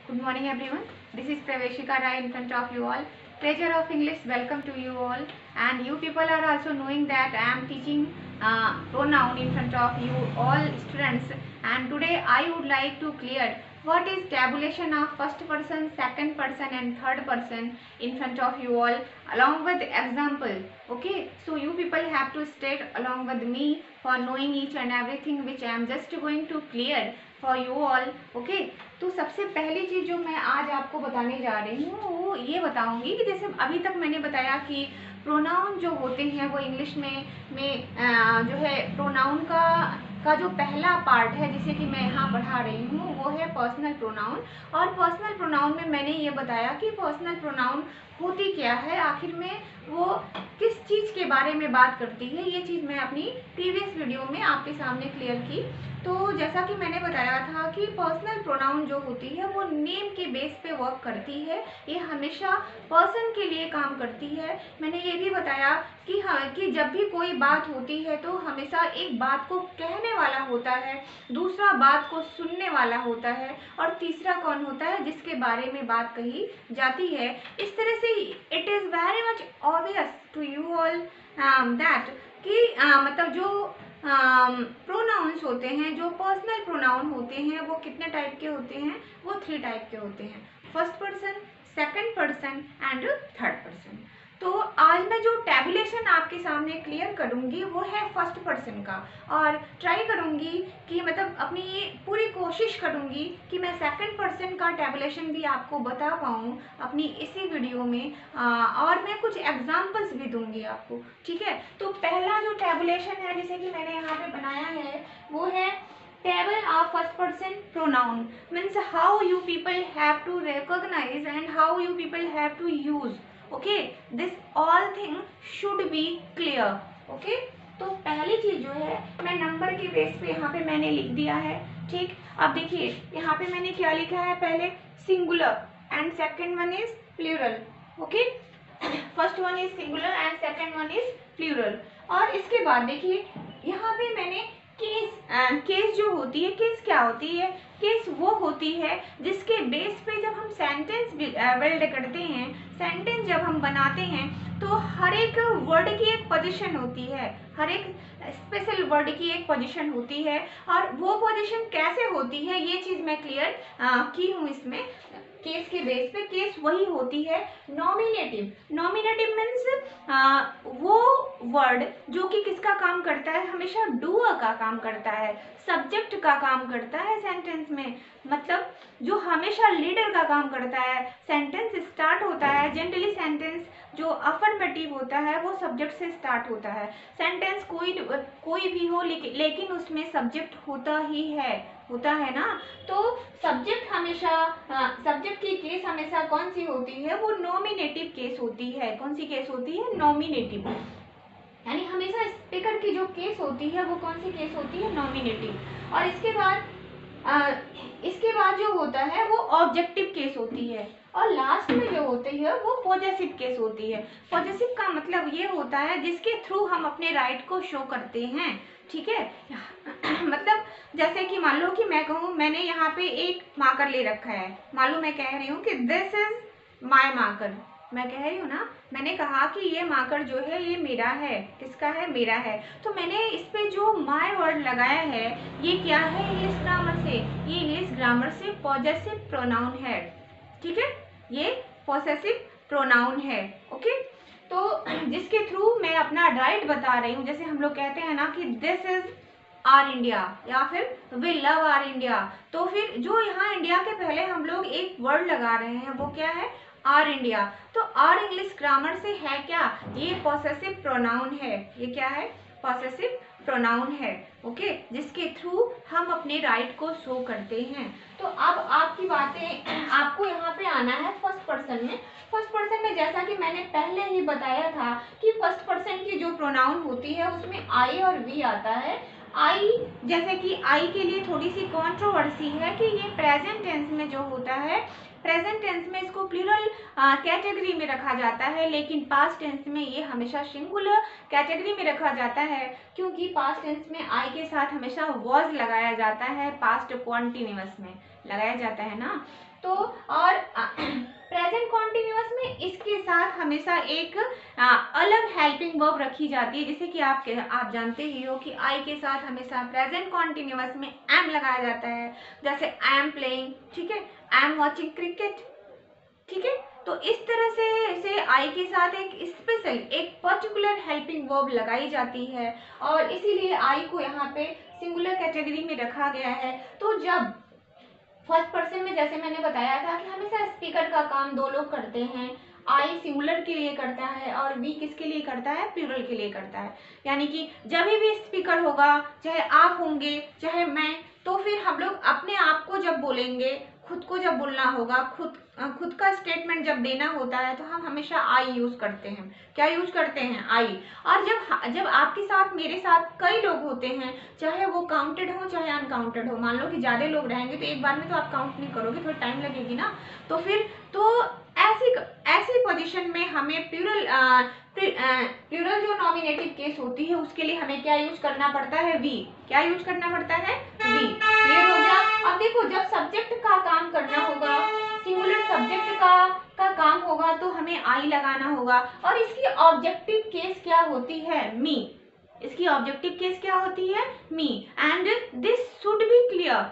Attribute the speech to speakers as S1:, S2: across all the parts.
S1: Good morning everyone. This is Praveshika Rai in front of you all. Treasure of English, welcome to you all. And you people are also knowing that I am teaching pronoun in front of you all students. And today I would like to clear what is tabulation of first person, second person and third person in front of you all along with example. Okay, so you people have to stay along with me for knowing each and everything which I am just going to clear for you all. Okay, तो सबसे पहली चीज जो मैं आज आपको बताने जा रही हूँ वो ये बताऊंगी कि जैसे अभी तक मैंने बताया कि प्रोनाउन जो होते हैं वो इंग्लिश में जो है प्रोनाउन का जो पहला पार्ट है जिसे कि मैं यहाँ पढ़ा रही हूँ वो है पर्सनल प्रोनाउन। और पर्सनल प्रोनाउन में मैंने ये बताया कि पर्सनल प्रोनाउन होती क्या है, आखिर में वो किस चीज़ के बारे में बात करती है, ये चीज़ मैं अपनी प्रीवियस वीडियो में आपके सामने क्लियर की। तो जैसा कि मैंने बताया था कि पर्सनल प्रोनाउन जो होती है वो नेम के बेस पे वर्क करती है, ये हमेशा पर्सन के लिए काम करती है। मैंने ये भी बताया कि हाँ कि जब भी कोई बात होती है तो हमेशा एक बात को कहने वाला होता है, दूसरा बात को सुनने वाला होता है और तीसरा कौन होता है जिसके बारे में बात कही जाती है। इस तरह से it is very much obvious to you all that कि मतलब जो प्रोनाउंस होते हैं, जो पर्सनल प्रोनाउन होते हैं वो कितने टाइप के होते हैं, वो 3 टाइप के होते हैं, first person, second person and third person. तो आज मैं जो टैबुलेशन आपके सामने क्लियर करूंगी वो है फर्स्ट पर्सन का, और ट्राई करूंगी कि मतलब अपनी पूरी कोशिश करूंगी कि मैं सेकंड पर्सन का टैबुलेशन भी आपको बता पाऊँ अपनी इसी वीडियो में, और मैं कुछ एग्जांपल्स भी दूंगी आपको। ठीक है, तो पहला जो टैबुलेशन है जिसे कि मैंने यहाँ पे बनाया है वो है table of first person pronoun, means how you people have to recognize and how you people have to use. Okay, this all thing should be clear. Okay, तो पहली चीज जो है मैं नंबर के बेस पे यहाँ पे मैंने लिख दिया है। ठीक, अब देखिए यहाँ पे मैंने क्या लिखा है, पहले singular and second one is plural. Okay, first one is singular and second one is plural. और इसके बाद देखिए यहाँ पे मैंने केस जो होती है, केस क्या होती है, केस वो होती है जिसके बेस पे जब हम सेंटेंस बिल्ड करते हैं, सेंटेंस जब हम बनाते हैं तो हर एक वर्ड की एक पोजीशन होती है, हर एक स्पेशल वर्ड की एक पोजीशन होती है, और वो पोजीशन कैसे होती है ये चीज मैं क्लियर की हूँ इसमें। केस के बेस पे केस वही होती है नॉमिनेटिव। नॉमिनेटिव मीन्स वो वर्ड जो कि किसका काम करता है, हमेशा डूअर का काम करता है, सब्जेक्ट का काम करता है सेंटेंस में, मतलब जो हमेशा लीडर का काम करता है। सेंटेंस स्टार्ट होता है जनरली, सेंटेंस जो अफर्मेटिव होता है वो सब्जेक्ट से स्टार्ट होता है। सेंटेंस कोई भी हो लेकिन उसमें सब्जेक्ट होता है ना। तो सब्जेक्ट हमेशा सब्जेक्ट की केस हमेशा कौन सी होती है, वो नॉमिनेटिव केस होती है। कौन सी केस होती है, नॉमिनेटिव, यानी हमेशा स्पीकर की जो केस होती है वो कौन सी केस होती है, नॉमिनेटिव। और इसके बाद जो होता है वो ऑब्जेक्टिव केस होती है, और लास्ट में जो होती है वो पॉजेसिव केस होती है। पॉजेसिव का मतलब ये होता है जिसके थ्रू हम अपने राइट को शो करते हैं। ठीक है, मतलब जैसे कि मान लो कि मैं कहूँ मैंने यहाँ पे एक मार्कर ले रखा है, मान लो मैं कह रही हूँ कि दिस इज माय मार्कर, मैं कह रही हूँ ना, मैंने कहा कि ये मार्कर जो है ये मेरा है, किसका है, मेरा है। तो मैंने इस पे जो माय वर्ड लगाया है ये क्या है, इंग्लिश ग्रामर से, ये इंग्लिश ग्रामर से पॉजेसिव प्रोनाउन है। ठीक है, ये पॉसेसिव प्रोनाउन है। ओके, तो जिसके थ्रू मैं अपना राइट बता रही हूँ, जैसे हम लोग कहते हैं ना कि दिस इज आर इंडिया या फिर वी लव आर इंडिया, तो फिर जो यहाँ इंडिया के पहले हम लोग एक वर्ड लगा रहे हैं वो क्या है, आर इंडिया। तो आर इंग्लिश ग्रामर से है क्या, ये पॉसेसिव प्रोनाउन है। ये क्या है, पॉसेसिव प्रोनाउन है। ओके, जिसके थ्रू हम अपने राइट को शो करते हैं। तो अब आपकी बातें आपको यहाँ पे आना है फर्स्ट पर्सन में। फर्स्ट पर्सन में जैसा कि मैंने पहले ही बताया था कि फर्स्ट पर्सन की जो प्रोनाउन होती है उसमें आई और वी आता है। आई, जैसे कि आई के लिए थोड़ी सी कंट्रोवर्सी है कि ये प्रेजेंट टेंस में जो होता है, प्रेजेंट टेंस में इसको प्लूरल कैटेगरी में रखा जाता है, लेकिन पास्ट टेंस में ये हमेशा सिंगुलर कैटेगरी में रखा जाता है, क्योंकि पास्ट टेंस में आई के साथ हमेशा वॉज लगाया जाता है, पास्ट कॉन्टिन्यूअस में लगाया जाता है ना। तो और प्रेजेंट कॉन्टिन्यूअस में इसके साथ हमेशा एक अलग हेल्पिंग वर्ब रखी जाती है, जैसे कि आप जानते ही हो कि आई के साथ हमेशा प्रेजेंट कॉन्टिन्यूअस में एम लगाया जाता है, जैसे आई एम प्लेइंग, ठीक है, आई एम वॉचिंग क्रिकेट, ठीक है। तो इस तरह से आई के साथ एक स्पेशल एक पर्टिकुलर हेल्पिंग वर्ब लगाई जाती है और इसीलिए आई को यहाँ पे सिंगुलर कैटेगरी में रखा गया है। तो जब फर्स्ट पर्सन में जैसे मैंने बताया था कि हमेशा स्पीकर का काम दो लोग करते हैं, आई सिंगुलर के लिए करता है और वी किसके लिए करता है, प्लूरल के लिए करता है। यानी कि जब भी स्पीकर होगा, चाहे आप होंगे चाहे मैं, तो फिर हम लोग अपने आप को जब बोलेंगे, खुद को जब बोलना होगा, खुद का स्टेटमेंट जब देना होता है, तो हम हमेशा आई यूज करते हैं। क्या यूज करते हैं, आई। और जब आपके साथ मेरे साथ कई लोग होते हैं, चाहे वो काउंटेड हो चाहे अनकाउंटेड हो, मान लो कि ज्यादा लोग रहेंगे तो एक बार में तो आप काउंट नहीं करोगे, थोड़ी टाइम लगेगी ना, तो फिर ऐसी पोजीशन में हमें प्लूरल जो नॉमिनेटिव केस होती है उसके लिए हमें क्या यूज करना पड़ता है, वी। क्या यूज करना पड़ता है, वी। क्लियर हो गया। अब देखो, जब सब्जेक्ट का काम करना होगा, सिंगुलर सब्जेक्ट का काम होगा, तो हमें आई लगाना होगा। और इसकी ऑब्जेक्टिव केस क्या होती है, मी। इसकी ऑब्जेक्टिव केस क्या होती है, me. And this should be clear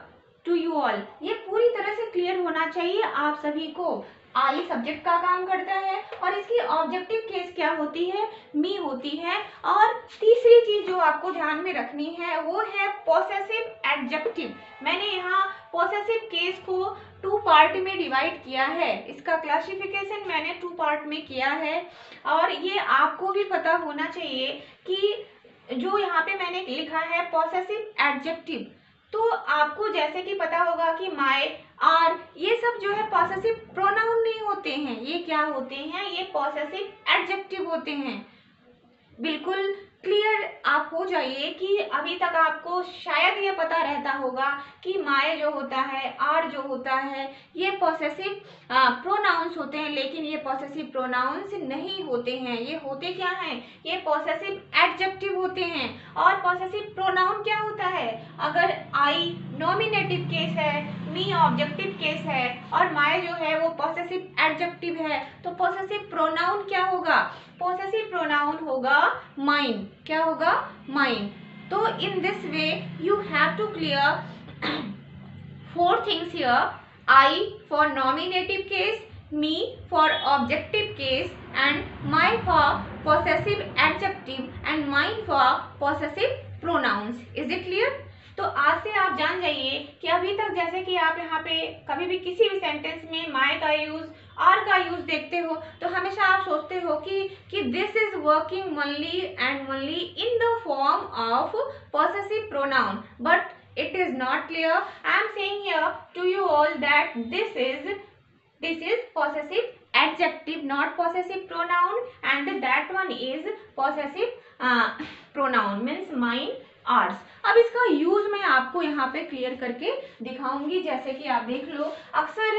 S1: to you all. ये पूरी तरह से क्लियर होना चाहिए आप सभी को। आई सब्जेक्ट का काम करता है और इसकी ऑब्जेक्टिव केस क्या होती है, मी होती है। और तीसरी चीज जो आपको ध्यान में रखनी है वो है पॉसेसिव एडजेक्टिव। मैंने यहाँ पॉसेसिव केस को 2 पार्ट में डिवाइड किया है। इसका क्लासिफिकेशन मैंने 2 पार्ट में किया है और ये आपको भी पता होना चाहिए कि जो यहाँ पे मैंने लिखा है पॉसेसिव एडजेक्टिव, तो आपको जैसे कि पता होगा कि माय, आर, ये सब जो है पॉसेसिव प्रोनाउन नहीं होते हैं, ये क्या होते हैं, ये पॉसेसिव एडजेक्टिव होते हैं। बिल्कुल क्लियर आप हो जाइए कि अभी तक आपको शायद ये पता रहता होगा कि माय जो होता है, आर जो होता है, ये पॉसेसिव प्रोनाउंस होते हैं, लेकिन ये पॉसेसिव प्रोनाउंस नहीं होते हैं। ये होते क्या हैं, ये पॉसेसिव एडजेक्टिव होते हैं। और पॉसेसिव प्रोनाउन क्या होता है, अगर आई नॉमिनेटिव केस है, मी ऑब्जेक्टिव केस है और माय जो है वो पॉसेसिव एडजेक्टिव है, तो पॉसेसिव प्रोनाउन क्या होगा, पॉसेसिव प्रोनाउन होगा माइन। क्या होगा, माइन। तो in this way you have to clear 4 things here: I for nominative case, me for objective case, and my for possessive adjective, and mine for possessive pronouns. Is it clear? तो आज से आप जान जाइए कि अभी तक जैसे कि आप यहाँ पे कभी भी किसी भी सेंटेंस में माय का यूज, आर का यूज देखते हो, तो हमेशा आप सोचते हो कि this is working only and only in the form of possessive pronoun, but it is not clear. I am saying here to you all that this is possessive adjective, not possessive pronoun, and that one is possessive pronoun, means mine, ours. अब इसका use मैं आपको यहाँ पे clear करके दिखाऊंगी। जैसे कि आप देख लो, अक्सर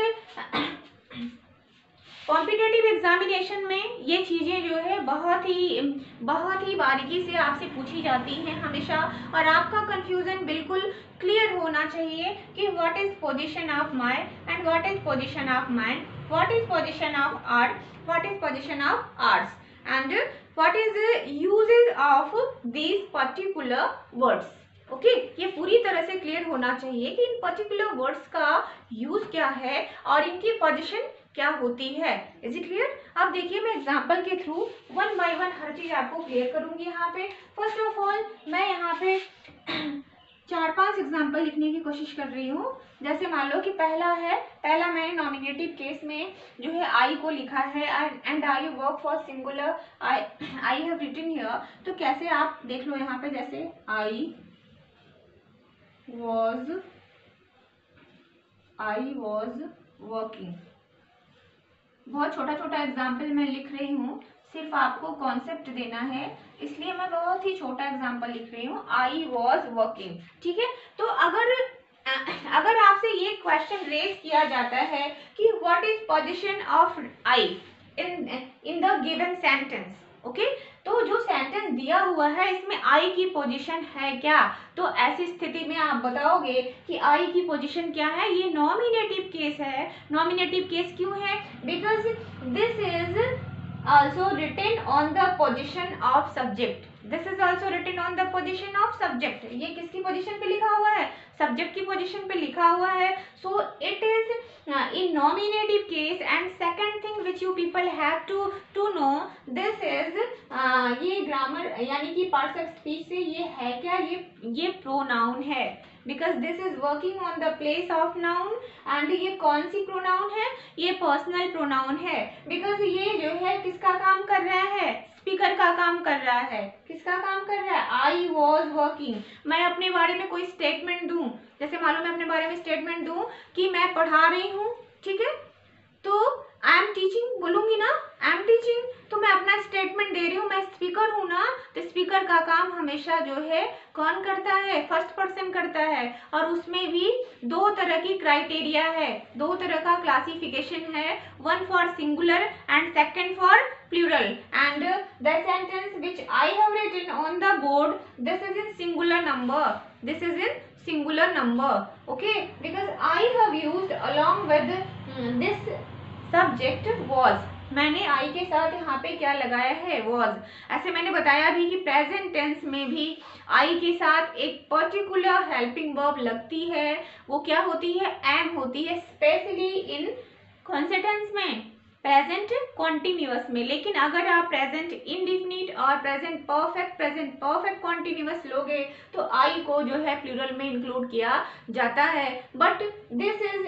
S1: कॉम्पिटिटिव एग्जामिनेशन में ये चीजें जो है बहुत ही बारीकी से आपसे पूछी जाती हैं हमेशा, और आपका कंफ्यूजन बिल्कुल क्लियर होना चाहिए कि what is position of my and what is position of mine, what is position of our, what is position of ours, and what is uses of these particular words. Okay, ये पूरी तरह से clear होना चाहिए कि इन particular words का use क्या है और इनकी पोजीशन क्या होती है। Is it clear? अब देखिए, मैं एग्जांपल के थ्रू 1 by 1 हर चीज आपको क्लियर करूंगी। यहाँ पे फर्स्ट ऑफ ऑल मैं यहाँ पे 4-5 एग्जांपल लिखने की कोशिश कर रही हूँ। जैसे मान लो कि पहला मैंने नॉमिनेटिव केस में जो है आई को लिखा है, and I work for singular, I have written here. तो कैसे आप देख लो यहाँ पे, जैसे आई वॉज वर्किंग। बहुत छोटा छोटा एग्जाम्पल मैं लिख रही हूँ, सिर्फ आपको कॉन्सेप्ट देना है, इसलिए मैं बहुत ही छोटा एग्जाम्पल लिख रही हूँ, आई वॉज वर्किंग। ठीक है, तो अगर आपसे ये क्वेश्चन रेज किया जाता है कि what is position of I in the given sentence, okay. तो जो सेंटेंस दिया हुआ है इसमें आई की पोजीशन है क्या, तो ऐसी स्थिति में आप बताओगे कि आई की पोजीशन क्या है, ये नॉमिनेटिव केस है। नॉमिनेटिव केस क्यों है, because this is also written on the position of subject, this is also written on the position of subject, ये किसकी पोजीशन पे लिखा हुआ है, सब्जेक्ट की पोजीशन पे लिखा हुआ है। so it is in nominative case, and second thing which you people have to know, this is ये ग्रामर यानी कि पार्ट्स ऑफ स्पीच से ये है क्या, ये प्रोनाउन है, because this is working on the place of noun, and ये कौन सी प्रोनाउन है, ये पर्सनल प्रोनाउन है, बिकॉज ये जो है किसका काम कर रहा है, स्पीकर का काम कर रहा है। किसका काम कर रहा है, आई वॉज वर्किंग। मैं अपने बारे में कोई स्टेटमेंट दूं, जैसे मालूम मैं अपने बारे में स्टेटमेंट दूं कि मैं पढ़ा रही हूँ, ठीक है, तो आई एम टीचिंग बोलूंगी ना, आई एम टीचिंग, तो मैं अपना स्टेटमेंट दे रही हूँ, मैं स्पीकर हूँ ना, तो स्पीकर का काम हमेशा जो है कौन करता है, फर्स्ट पर्सन करता है, और उसमें भी दो तरह की क्राइटेरिया है, दो तरह का क्लासिफिकेशन है, one for singular and second for plural, and the sentence which I have written on the board, this is in singular number, दिस इज इन singular number, okay, because I have used along with this subject was, मैंने I के साथ यहाँ पे क्या लगाया है, was। ऐसे मैंने बताया भी कि प्रेजेंट टेंस में भी I के साथ एक पर्टिकुलर हेल्पिंग वर्ब लगती है, वो क्या होती है, am होती है, स्पेशली इन कौन से टेंस में, प्रेजेंट कॉन्टिन्यूअस में। लेकिन अगर आप प्रेजेंट इंडिफिनिट और प्रेजेंट परफेक्ट कॉन्टिन्यूअस लोगे तो आई को जो है प्लूरल में इंक्लूड किया जाता है। But this is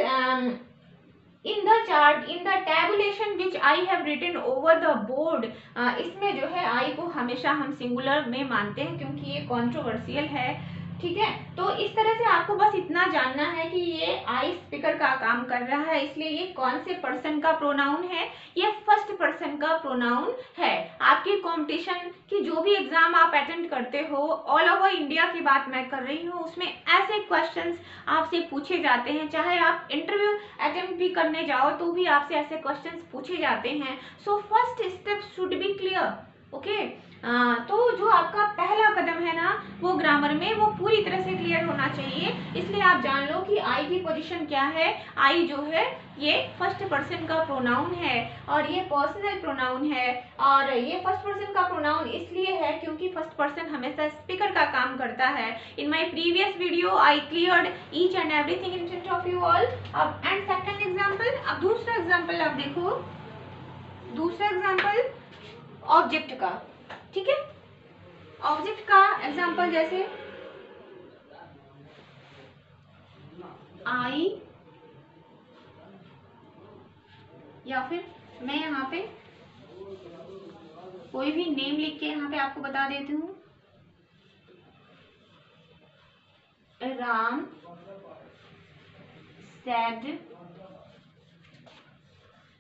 S1: in the chart, in the tabulation which I have written over the board, इसमें जो है आई को हमेशा हम सिंगुलर में मानते हैं क्योंकि ये कॉन्ट्रोवर्शियल है, ठीक है। तो इस तरह से आपको बस इतना जानना है कि ये आई स्पीकर का काम कर रहा है, इसलिए ये कौन से पर्सन का प्रोनाउन है, ये फर्स्ट पर्सन का प्रोनाउन है। आपकी कंपटीशन की जो भी एग्जाम आप अटेंड करते हो, ऑल ओवर इंडिया की बात मैं कर रही हूँ, उसमें ऐसे क्वेश्चंस आपसे पूछे जाते हैं, चाहे आप इंटरव्यू अटेम्प्ट भी करने जाओ तो भी आपसे ऐसे क्वेश्चंस पूछे जाते हैं। So first step should be clear, okay. तो जो आपका पहला कदम है ना वो ग्रामर में वो पूरी तरह से क्लियर होना चाहिए, इसलिए आप जान लो कि आई की पोजीशन क्या है। आई जो है ये फर्स्ट पर्सन का प्रोनाउन है और ये पर्सनल प्रोनाउन है, और ये फर्स्ट पर्सन का प्रोनाउन इसलिए है क्योंकि फर्स्ट पर्सन हमेशा स्पीकर का काम करता है। In my previous video I cleared each and everything in front of you all. अब एंड सेकंड एग्जांपल, अब दूसरा एग्जांपल आप देखो, दूसरा एग्जांपल ऑब्जेक्ट का, ठीक है। ऑब्जेक्ट का एग्जांपल जैसे आई, या फिर मैं यहाँ पे कोई भी नेम लिख के यहाँ पे आपको बता देती हूँ, Ram said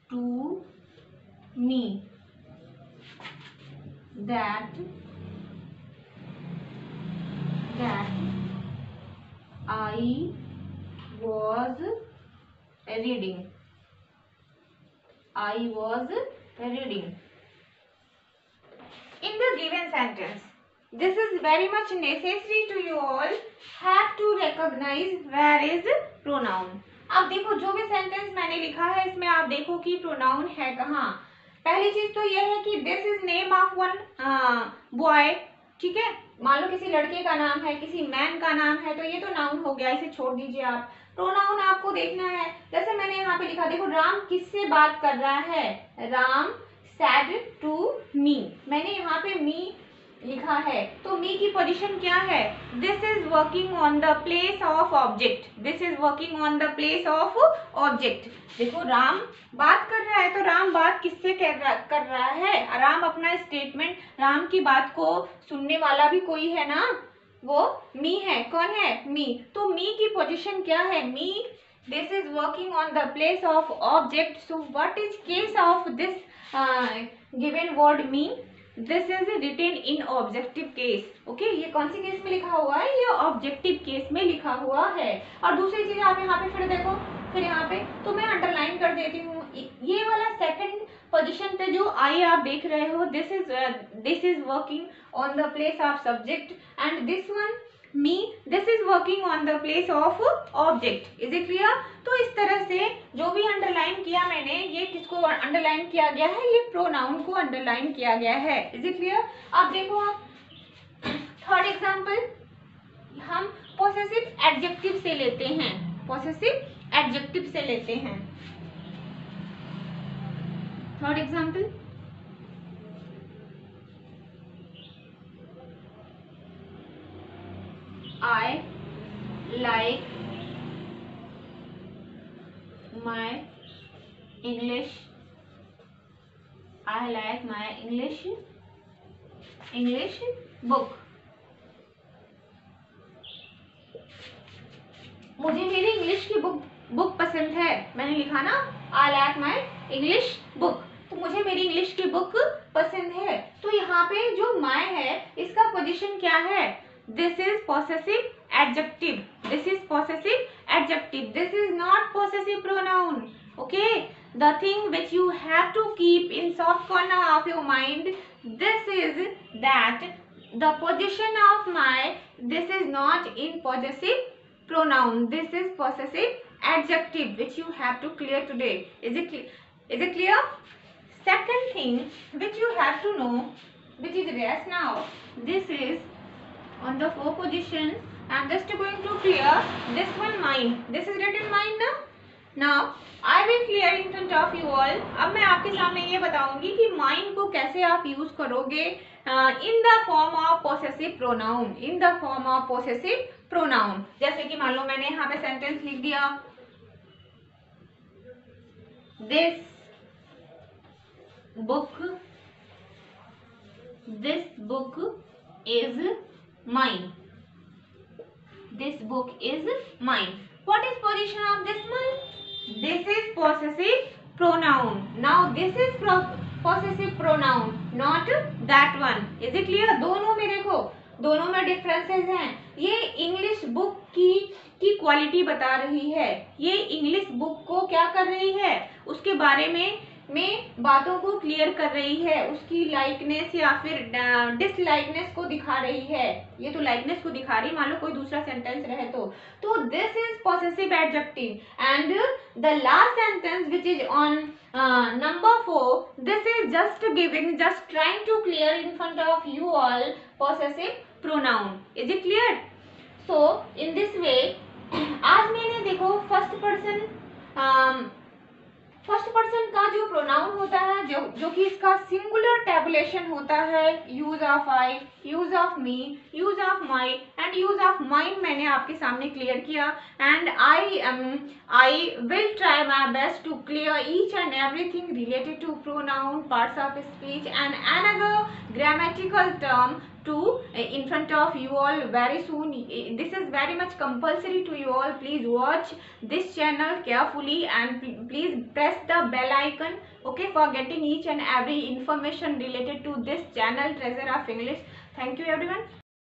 S1: to me that I was reading. I was reading. In the given sentence, this is very much necessary to you all have to recognize where is pronoun. अब देखो जो भी सेंटेंस मैंने लिखा है इसमें आप देखो कि प्रोनाउन है कहाँ। पहली चीज तो यह है कि this is name of one boy, ठीक है। मान लो किसी लड़के का नाम है, किसी मैन का नाम है, तो ये तो नाउन हो गया, इसे छोड़ दीजिए आप। प्रोनाउन आपको देखना है, जैसे मैंने यहाँ पे लिखा, देखो राम किससे बात कर रहा है, राम said to me, मैंने यहाँ पे me लिखा है, तो मी की पोजीशन क्या है, this is working on the place of object, this is working on the place of object. देखो राम बात कर रहा है, तो राम बात किससे कर रहा है, राम अपना स्टेटमेंट, राम की बात को सुनने वाला भी कोई है ना, वो मी है। कौन है, मी। तो मी की पोजीशन क्या है, me, this is working on the place of object. So what is case of this given word me, this is written in objective case. Okay, ये कौन सी केस में लिखा हुआ है, ये ऑब्जेक्टिव केस में लिखा हुआ है। और दूसरी चीज आप यहाँ पे फिर देखो, फिर यहाँ पे तो मैं अंडरलाइन कर देती हूँ, ये वाला सेकंड पोजीशन पे जो आई आप देख रहे हो, this is working on the place of subject and this one me, this is working on the place of object. Is it clear? तो इस तरह से जो भी अंडरलाइन किया मैंने, ये किसको अंडरलाइन किया गया है? ये प्रोनाउन को अंडरलाइन किया गया है। Is it clear? अब देखो आप थर्ड एग्जाम्पल हम पोसेसिव एडजेक्टिव से लेते हैं, पोसेसिव एडजेक्टिव से लेते हैं। Third example, I like my English. I like my English book. मुझे मेरी इंग्लिश की बुक पसंद है। मैंने लिखा ना I like my English book, तो मुझे मेरी इंग्लिश की बुक पसंद है। तो यहाँ पे जो my है इसका पोजीशन क्या है? This is possessive adjective. This is possessive adjective. This is not possessive pronoun. Okay? The thing which you have to keep in soft corner of your mind, this is that the position of my, this is not in possessive pronoun. This is possessive adjective which you have to clear today. Is it clear? Second thing which you have to know, which is rest now. This is on the four position. I am just going to clear this one mine. This is written mine now. Now I will clear in front of you all. अब मैं आपके सामने ये बताऊंगी कि mine को कैसे आप यूज करोगे in the form of possessive pronoun. In the form of possessive pronoun. जैसे कि मान लो मैंने यहाँ पे सेंटेंस लिख दिया, this book is mine. This book is mine. What is position of this mine? This is possessive pronoun. Now this is possessive pronoun, not that one. Is it clear? दोनों में देखो, दोनों में डिफरेंसेस हैं। ये English book की quality बता रही है, ये इंग्लिश बुक को क्या कर रही है? उसके बारे में बातों को क्लियर कर रही है, उसकी लाइकनेस या फिर डिसलाइकनेस को दिखा रही है। ये तो लाइकनेस को दिखा रही, मान लो कोई दूसरा सेंटेंस रहे तो this is possessive adjective and the last sentence which is on number 4, this is just giving, just trying to clear in front of you all possessive pronoun. Is it clear? So in this way आज मैंने देखो first person का जो pronoun होता है, जो कि इसका सिंगुलर टेबुलेशन होता है, use of I, use of me, use of my and use of mine, मैंने आपके सामने क्लियर किया। And I will try my best to clear each and everything related to pronoun, parts of speech and another grammatical term to in front of you all very soon. This is very much compulsory to you all. Please watch this channel carefully and please press the bell icon, okay, for getting each and every information related to this channel, Treasure of English. Thank you everyone.